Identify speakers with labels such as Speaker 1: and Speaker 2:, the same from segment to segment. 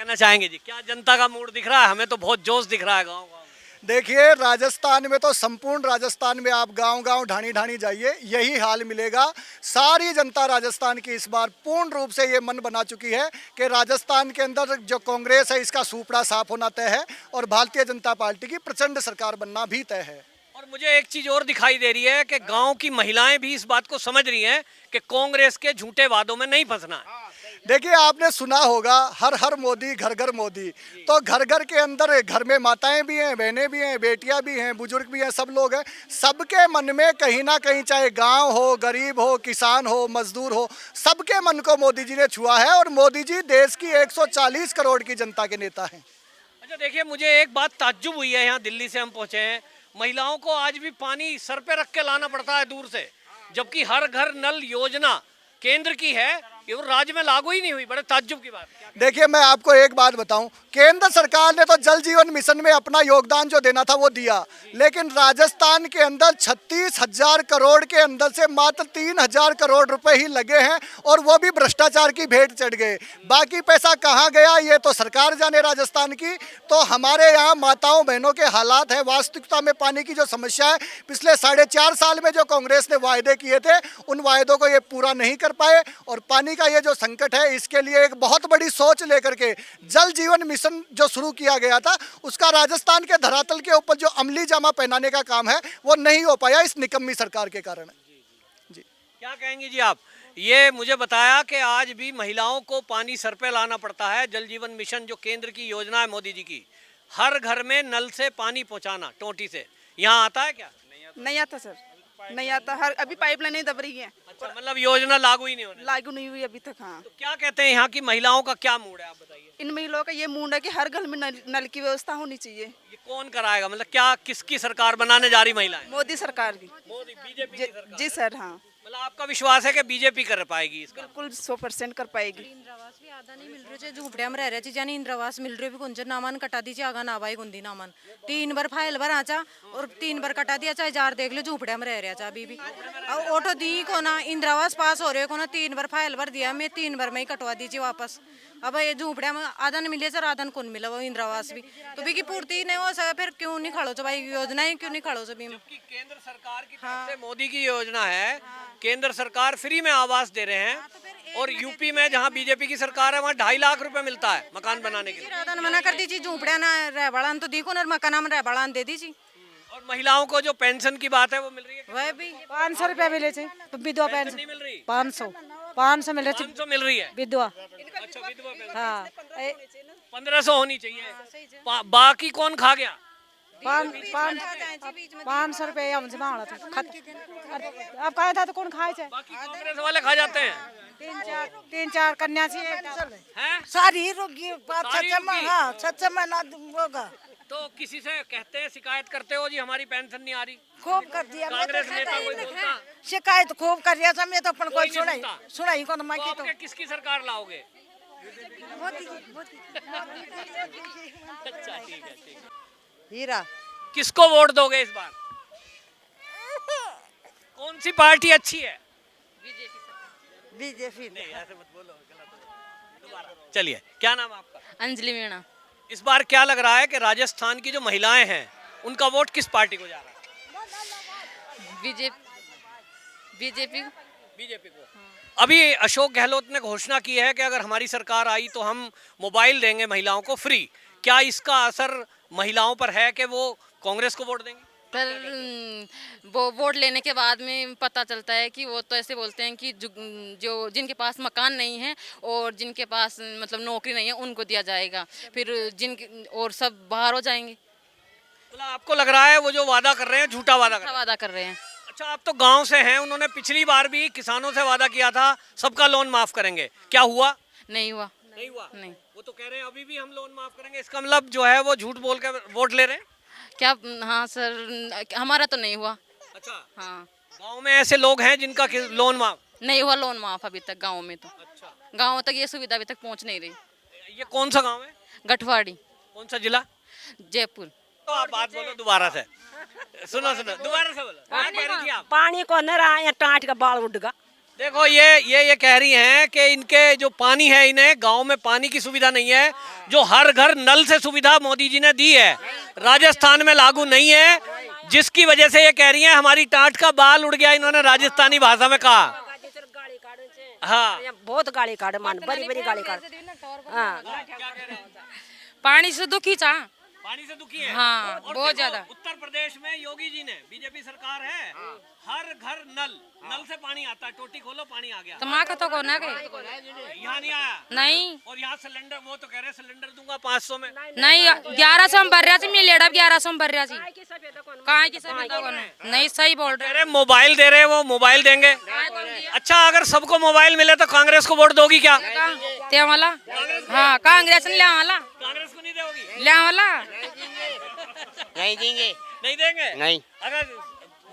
Speaker 1: कहना चाहेंगे जी, क्या जनता का मूड दिख रहा है? हमें तो बहुत जोश दिख रहा है गाँव गाँव।
Speaker 2: देखिए, राजस्थान में तो संपूर्ण राजस्थान में आप गांव-गांव, ढाणी-ढाणी जाइए, यही हाल मिलेगा। सारी जनता राजस्थान की इस बार पूर्ण रूप से ये मन बना चुकी है कि राजस्थान के अंदर जो कांग्रेस है इसका सूपड़ा साफ होना तय है और भारतीय जनता पार्टी की प्रचंड सरकार बनना भी तय है।
Speaker 1: और मुझे एक चीज और दिखाई दे रही है कि गांव की महिलाएं भी इस बात को समझ रही हैं कि कांग्रेस के झूठे वादों में नहीं फंसना है।
Speaker 2: देखिए, आपने सुना होगा हर हर मोदी घर घर मोदी। तो घर घर के अंदर घर में माताएं भी हैं, बहनें भी हैं, बेटियां भी हैं, बुजुर्ग भी हैं, सब लोग हैं। सबके मन में कहीं ना कहीं, चाहे गांव हो, गरीब हो, किसान हो, मजदूर हो, सबके मन को मोदी जी ने छुआ है और मोदी जी देश की 140 करोड़ की जनता के नेता हैं।
Speaker 1: अच्छा देखिए, मुझे एक बात ताज्जुब हुई है, यहाँ दिल्ली से हम पहुंचे हैं, महिलाओं को आज भी पानी सर पे रख के लाना पड़ता है दूर से, जबकि हर घर नल योजना केंद्र की है, ये वो राज्य में लागू ही नहीं हुई। बड़े ताज्जुब की बात।
Speaker 2: देखिए, मैं आपको एक बात बताऊं, केंद्र सरकार ने तो जल जीवन मिशन में अपना योगदान जो देना था वो दिया, लेकिन राजस्थान के अंदर 36,000 करोड़ के अंदर से मात्र 3,000 करोड़ रुपए ही लगे हैं और वो भी भ्रष्टाचार की भेंट चढ़ गए। बाकी पैसा कहाँ गया ये तो सरकार जाने राजस्थान की। तो हमारे यहाँ माताओं बहनों के हालात है, वास्तविकता में पानी की जो समस्या है, पिछले 4.5 साल में जो कांग्रेस ने वायदे किए थे उन वायदों को ये पूरा नहीं कर पाए और पानी का ये जो संकट है इसके लिए एक बहुत बड़ी सोच लेकर के जल जीवन मिशन जो शुरू किया गया था उसका राजस्थान के धरातल के ऊपर जो अमली जामा पहनाने का काम है वो नहीं हो पाया इस निकम्मी सरकार के कारण।
Speaker 1: जी क्या कहेंगे जी आप? ये मुझे बताया कि आज भी महिलाओं को पानी सर पे लाना पड़ता है। जल जीवन मिशन जो केंद्र की योजना है मोदी जी की, हर घर में नल से पानी पहुंचाना टोटी से, यहाँ आता है क्या?
Speaker 3: नहीं आता सर, नहीं आता। हर अभी पाइपलाइनें दब रही हैं।
Speaker 1: अच्छा, मतलब योजना लागू ही नहीं होने।
Speaker 3: लागू नहीं हुई अभी तक। हाँ,
Speaker 1: तो क्या कहते हैं यहाँ की महिलाओं का क्या मूड है, आप बताइए।
Speaker 3: इन महिलाओं का ये मूड है कि हर घर में नल की व्यवस्था होनी चाहिए।
Speaker 1: ये कौन कराएगा? मतलब क्या किसकी सरकार बनाने जा रही महिलाएं?
Speaker 3: मोदी सरकार की।
Speaker 1: मोदी बीजेपी की सरकार।
Speaker 3: जी सर। हाँ,
Speaker 1: मतलब आपका विश्वास है कि बीजेपी कर पाएगी इसका?
Speaker 3: बिल्कुल 100% कर पाएगी।
Speaker 4: इंद्रावास भी आधा नहीं मिल रहे, झूपड़िया में रह रहे जानी इंद्रावास मिल रहे भी कुंज नामान कटा दीजिए, आगा ना भाई गुंदी नामान 3 बार फाइल भर आचा और 3 बार कटा दिया, चाहे जार देख लो झूपड़िया में रह रहा था अभी भी। और ऑटो दी को ना इंद्रावास पास हो रहे को ना 3 बार फाइल भर दिया, मैं 3 बार में ही कटवा दीजिए वापस। अब ये झूपड़िया में आधा नहीं मिले सर, आधा कौन मिला वो इंद्रावास भी तो भी की पूर्ति नहीं हो सके, फिर क्यों नहीं खड़ो तो भाई योजना ही क्यों नहीं खड़ो तो भी।
Speaker 1: केंद्र सरकार की तरफ से मोदी की योजना है, केंद्र सरकार फ्री में आवास दे रहे हैं और यूपी में जहाँ बीजेपी की सरकार है वहाँ 2.5 लाख रुपए मिलता है मकान बनाने के लिए।
Speaker 4: राधा मना कर दीजिए, झूपड़िया ना रह बड़ान तो देखो ना, मकान में रह बड़ान दे दीजिए।
Speaker 1: और महिलाओं को जो पेंशन की बात है वो मिल रही है?
Speaker 4: वह भी
Speaker 5: 500 रुपया मिले थे विधवा
Speaker 1: पेंशन
Speaker 5: पेंशन।
Speaker 1: नहीं मिल रही?
Speaker 5: 500 मिल रहे थे
Speaker 1: 500 मिल रही है।
Speaker 5: विधवा।
Speaker 1: अच्छा, विधवा पेंशन
Speaker 5: हाँ,
Speaker 1: 1500 होनी चाहिए। बाकी कौन खा गया?
Speaker 5: 500 रुपया हमसे मांगा था अब कहा था तो कौन खाए थे।
Speaker 1: बाकी कांग्रेस वाले खा जाते हैं।
Speaker 5: 3-4 कन्या थी
Speaker 1: हैं?
Speaker 6: सारी रुकी
Speaker 1: सारी रुकी?
Speaker 6: हाँ सच्चा में ना होगा।
Speaker 1: तो किसी से कहते हैं, शिकायत करते हो जी हमारी पेंशन नहीं आ रही?
Speaker 6: खूब कर दिया
Speaker 1: कांग्रेस नेता कोई बोलता?
Speaker 6: शिकायत खूब कर दिया समय तो अपन कोई
Speaker 1: नहीं
Speaker 6: सुनाई
Speaker 1: सुनता।
Speaker 6: सुनाई कौन
Speaker 1: तो
Speaker 6: मांगी तो
Speaker 1: आपके किसकी सरकार लाओगे? अच्छा, ठीक है।
Speaker 6: हीरा
Speaker 1: किसको वोट दोगे इस बार? कौन सी पार्टी अच्छी है?
Speaker 6: बीजेपी
Speaker 1: नहीं, ऐसे मत बोलो, गलत हो। दोबारा। चलिए, क्या नाम है आपका?
Speaker 4: अंजलि मीणा।
Speaker 1: इस बार क्या लग रहा है कि राजस्थान की जो महिलाएं हैं उनका वोट किस पार्टी को जा रहा है?
Speaker 4: बीजेपी
Speaker 1: बीजेपी को। अभी अशोक गहलोत ने घोषणा की है कि अगर हमारी सरकार आई तो हम मोबाइल देंगे महिलाओं को फ्री। क्या इसका असर महिलाओं पर है कि वो कांग्रेस को वोट देंगे?
Speaker 4: पर वो वोट लेने के बाद में पता चलता है कि वो तो ऐसे बोलते हैं कि जो जिनके पास मकान नहीं है और जिनके पास मतलब नौकरी नहीं है उनको दिया जाएगा, फिर जिनके और सब बाहर हो जाएंगे।
Speaker 1: मतलब आपको लग रहा है वो जो वादा कर रहे हैं झूठा वादा कर रहे हैं?
Speaker 4: वादा कर रहे हैं।
Speaker 1: अच्छा, आप तो गांव से हैं, उन्होंने पिछली बार भी किसानों से वादा किया था सबका लोन माफ करेंगे, क्या हुआ?
Speaker 4: नहीं हुआ।
Speaker 1: नहीं हुआ।
Speaker 4: नहीं।
Speaker 1: वो तो कह रहे हैं अभी भी हम लोन माफ करेंगे, इसका मतलब जो है वो झूठ बोल के वोट ले रहे हैं।
Speaker 4: क्या? हाँ सर, हमारा तो नहीं हुआ।
Speaker 1: अच्छा,
Speaker 4: हाँ,
Speaker 1: गांव में ऐसे लोग हैं जिनका लोन माफ
Speaker 4: नहीं हुआ लोन माफ अभी तक गाँव में। तो
Speaker 1: अच्छा,
Speaker 4: गाँव तक ये सुविधा अभी तक पहुँच नहीं रही।
Speaker 1: ये कौन सा गांव है?
Speaker 4: गठवाड़ी,
Speaker 1: कौन सा जिला?
Speaker 4: जयपुर।
Speaker 1: तो आप बात बोलो दोबारा से। सुनो दोबारा से बोलो। क्या कह रही थी आप?
Speaker 5: पानी को नरा टाट का बाल उड़ गा
Speaker 1: देखो ये कह रही हैं कि इनके जो पानी है, इन्हें गांव में पानी की सुविधा नहीं है, जो हर घर नल से सुविधा मोदी जी ने दी है, राजस्थान में लागू नहीं है, जिसकी वजह से ये कह रही हैं हमारी टाट का बाल उड़ गया, इन्होंने राजस्थानी भाषा में कहा। हाँ,
Speaker 7: बहुत गाड़ी काट मान बड़ी बड़ी गाड़ी काट हाँ
Speaker 8: पानी से दुखी था।
Speaker 1: पानी से दुखी है।
Speaker 8: हाँ,
Speaker 1: और
Speaker 8: बहुत
Speaker 1: देखो,
Speaker 8: ज्यादा।
Speaker 1: उत्तर प्रदेश में योगी जी ने, बीजेपी सरकार है, हर घर नल से पानी आता है, टोटी खोलो पानी आ गया।
Speaker 8: तुम्हारा तो कौन है
Speaker 1: यहाँ नहीं आया।
Speaker 8: नहीं
Speaker 1: और यहाँ सिलेंडर, वो तो कह रहे हैं सिलेंडर दूंगा 500 में।
Speaker 8: नहीं 1100 हम भर रहा थी, मैं लेडा 1100 हम भर रहा थी। कहाँ की सभी कौन है? नहीं सही बोल
Speaker 1: कह
Speaker 8: रहे।
Speaker 1: रहे मोबाइल दे रहे हैं, वो मोबाइल देंगे। अच्छा, अगर सबको मोबाइल मिले तो कांग्रेस को वोट दोगी क्या?
Speaker 8: ते वाला हाँ कांग्रेस ने लिया वाला
Speaker 1: कांग्रेस को नहीं दोगी?
Speaker 8: लिया वाला
Speaker 9: नहीं देंगे।
Speaker 1: नहीं देंगे।
Speaker 9: नहीं।
Speaker 1: अगर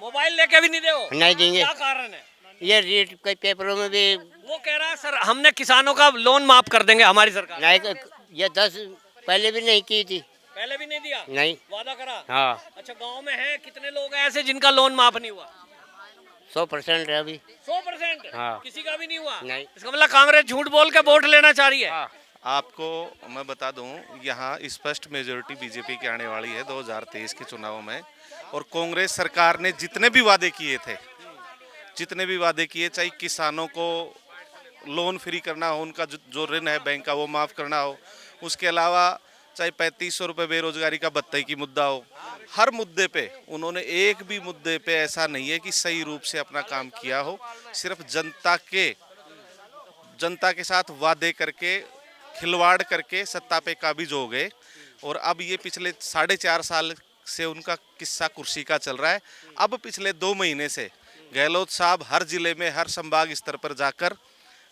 Speaker 1: मोबाइल लेके भी नहीं दो?
Speaker 9: नहीं देंगे।
Speaker 1: क्या कारण है?
Speaker 9: ये रेट के पेपरों में भी
Speaker 1: वो कह रहा है सर हमने किसानों का लोन माफ कर देंगे हमारी सरकार।
Speaker 9: नहीं, ये 10 पहले भी नहीं की थी।
Speaker 1: पहले भी नहीं दिया?
Speaker 9: नहीं।
Speaker 1: वादा करा?
Speaker 9: हाँ।
Speaker 1: अच्छा, गांव में है कितने लोग हैं ऐसे जिनका लोन माफ नहीं हुआ?
Speaker 9: 100% है अभी।
Speaker 1: 100%?
Speaker 9: हाँ।
Speaker 1: किसी का भी नहीं हुआ?
Speaker 9: नहीं।
Speaker 1: इसका मतलब कांग्रेस झूठ बोल के वोट लेना चाह रही है।
Speaker 9: हाँ।
Speaker 10: आपको मैं बता दूं, यहाँ स्पष्ट मेजोरिटी बीजेपी की आने वाली है 2023 के चुनाव में। और कांग्रेस सरकार ने जितने भी वादे किए थे, चाहे किसानों को लोन फ्री करना हो, उनका जो ऋण है बैंक का वो माफ़ करना हो, उसके अलावा चाहे 3500 रुपये बेरोजगारी का भत्ते की मुद्दा हो, हर मुद्दे पे उन्होंने एक भी मुद्दे पे ऐसा नहीं है कि सही रूप से अपना काम किया हो। सिर्फ जनता के साथ वादे करके, खिलवाड़ करके सत्ता पे काबिज हो गए। और अब ये पिछले 4.5 साल से उनका किस्सा कुर्सी का चल रहा है। अब पिछले 2 महीने से गहलोत साहब हर जिले में, हर संभाग स्तर पर जाकर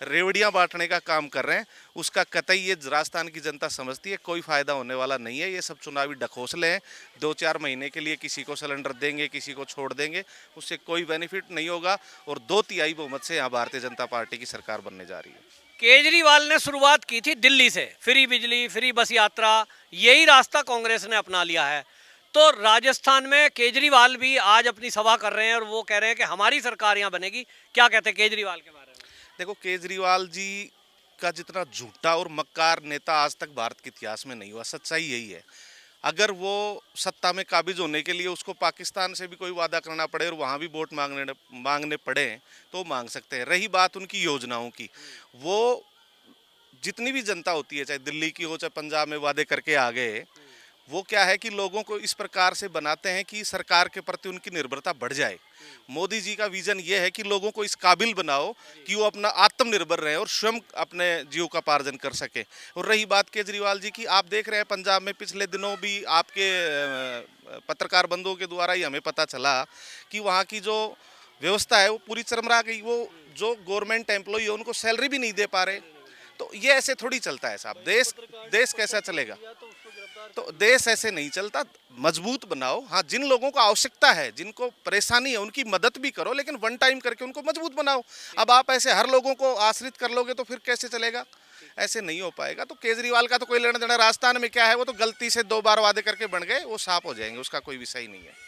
Speaker 10: रेवड़ियां बांटने का काम कर रहे हैं। उसका कतई ये राजस्थान की जनता समझती है, कोई फायदा होने वाला नहीं है। ये सब चुनावी ढकोसले हैं। 2-4 महीने के लिए किसी को सिलेंडर देंगे, किसी को छोड़ देंगे, उससे कोई बेनिफिट नहीं होगा। और 2/3 बहुमत से यहाँ भारतीय जनता पार्टी की सरकार बनने जा रही है।
Speaker 1: केजरीवाल ने शुरुआत की थी दिल्ली से, फ्री बिजली, फ्री बस यात्रा, यही रास्ता कांग्रेस ने अपना लिया है। तो राजस्थान में केजरीवाल भी आज अपनी सभा कर रहे हैं और वो कह रहे हैं कि हमारी सरकार यहाँ बनेगी। क्या कहते हैं केजरीवाल के बारे में?
Speaker 10: देखो, केजरीवाल जी का जितना झूठा और मक्कार नेता आज तक भारत के इतिहास में नहीं हुआ। सच्चाई यही है। अगर वो सत्ता में काबिज होने के लिए उसको पाकिस्तान से भी कोई वादा करना पड़े और वहाँ भी वोट मांगने पड़े तो मांग सकते हैं। रही बात उनकी योजनाओं की, वो जितनी भी जनता होती है, चाहे दिल्ली की हो चाहे पंजाब में, वादे करके आ गए। वो क्या है कि लोगों को इस प्रकार से बनाते हैं कि सरकार के प्रति उनकी निर्भरता बढ़ जाए। मोदी जी का विजन ये है कि लोगों को इस काबिल बनाओ कि वो अपना आत्मनिर्भर रहे और स्वयं अपने जीविकोपार्जन कर सके। और रही बात केजरीवाल जी की, आप देख रहे हैं पंजाब में पिछले दिनों भी आपके पत्रकार बंधुओं के द्वारा ही हमें पता चला कि वहाँ की जो व्यवस्था है वो पूरी चरमरा गई। वो जो गवर्नमेंट एम्प्लॉई है उनको सैलरी भी नहीं दे पा रहे। तो ये ऐसे थोड़ी चलता है साहब। देश कैसा चलेगा? तो देश ऐसे नहीं चलता। मजबूत बनाओ। हाँ, जिन लोगों को आवश्यकता है, जिनको परेशानी है, उनकी मदद भी करो, लेकिन वन टाइम करके उनको मजबूत बनाओ। अब आप ऐसे हर लोगों को आश्रित कर लोगे तो फिर कैसे चलेगा? ऐसे नहीं हो पाएगा। तो केजरीवाल का तो कोई लेना देना राजस्थान में क्या है, वो तो गलती से 2 बार वादे करके बन गए, वो साफ हो जाएंगे, उसका कोई विषय ही नहीं है।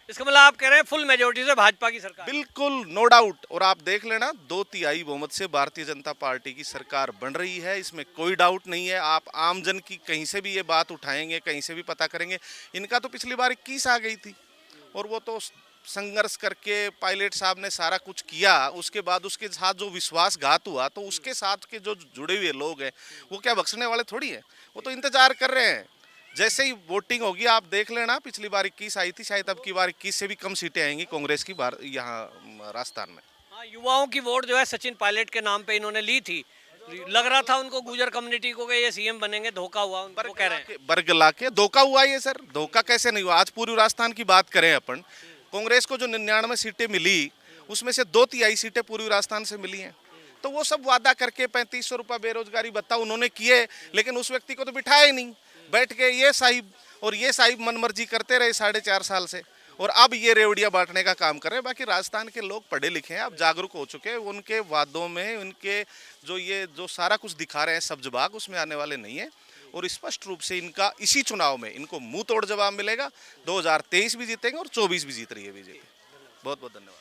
Speaker 1: इसका मतलब आप कह रहे हैं फुल मेजोरिटी से भाजपा की सरकार?
Speaker 10: बिल्कुल, नो डाउट। और आप देख लेना, 2/3 बहुमत से भारतीय जनता पार्टी की सरकार बन रही है, इसमें कोई डाउट नहीं है। आप आमजन की कहीं से भी ये बात उठाएंगे, कहीं से भी पता करेंगे। इनका तो पिछली बार 21 आ गई थी और वो तो संघर्ष करके पायलट साहब ने सारा कुछ किया। उसके बाद उसके साथ जो विश्वासघात हुआ, तो उसके साथ के जो जुड़े हुए लोग हैं वो क्या बख्शने वाले थोड़ी हैं। वो तो इंतजार कर रहे हैं। जैसे ही वोटिंग होगी आप देख लेना, पिछली बार 21 आई थी, शायद अब की बार 21 से भी कम सीटें आएंगी कांग्रेस की यहाँ राजस्थान में।
Speaker 1: हाँ, युवाओं की वोट जो है सचिन पायलट के नाम पे इन्होंने ली थी। लग रहा था उनको गुर्जर कम्युनिटी को कि ये सीएम बनेंगे, धोखा हुआ उनको, कह रहे हैं।
Speaker 10: बरगला के धोखा हुआ ये सर? धोखा कैसे नहीं हुआ? आज पूरी राजस्थान की बात करें अपन, कांग्रेस को जो 99 सीटें मिली उसमें से 2/3 सीटें पूर्वी राजस्थान से मिली हैं। तो वो सब वादा करके 3500 रुपये बेरोजगारी भत्ता उन्होंने किए, लेकिन उस व्यक्ति को तो बिठाया ही नहीं। बैठ के ये साहिब मनमर्जी करते रहे 4.5 साल से। और अब ये रेवड़ियाँ बांटने का काम कर रहे हैं। बाकी राजस्थान के लोग पढ़े लिखे हैं, अब जागरूक हो चुके हैं। उनके वादों में उनके जो सारा कुछ दिखा रहे हैं सब्ज बाग, उसमें आने वाले नहीं है। और स्पष्ट रूप से इनका इसी चुनाव में इनको मुंह तोड़ जवाब मिलेगा। 2023 भी जीतेंगे और 24 भी जीत रही है बीजेपी। बहुत बहुत धन्यवाद।